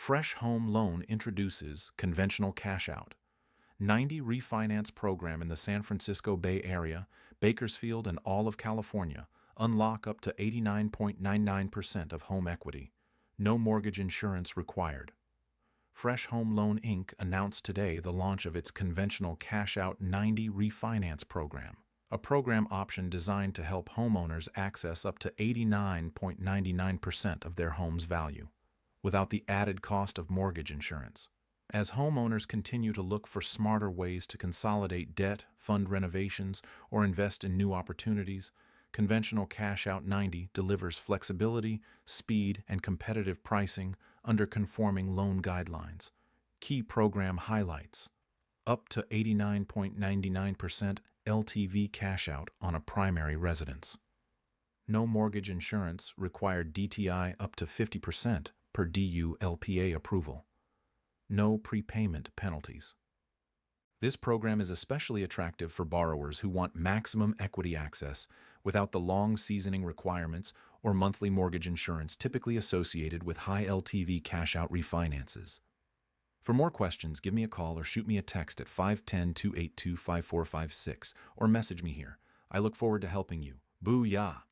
Fresh Home Loan introduces conventional cash out. 90 refinance program in the San Francisco Bay Area, Bakersfield, and all of California. Unlock up to 89.99% of home equity. No mortgage insurance required. Fresh Home Loan Inc. announced today the launch of its conventional cash out 90 refinance program, a program option designed to help homeowners access up to 89.99% of their home's value, without the added cost of mortgage insurance. As homeowners continue to look for smarter ways to consolidate debt, fund renovations, or invest in new opportunities, conventional Cash Out 90 delivers flexibility, speed, and competitive pricing under conforming loan guidelines. Key program highlights: up to 89.99% LTV cash out on a primary residence. No mortgage insurance required, DTI up to 50% per DU LPA approval. No prepayment penalties. This program is especially attractive for borrowers who want maximum equity access without the long seasoning requirements or monthly mortgage insurance typically associated with high LTV cash-out refinances. For more questions, give me a call or shoot me a text at 510-282-5456 or message me here. I look forward to helping you. Booyah!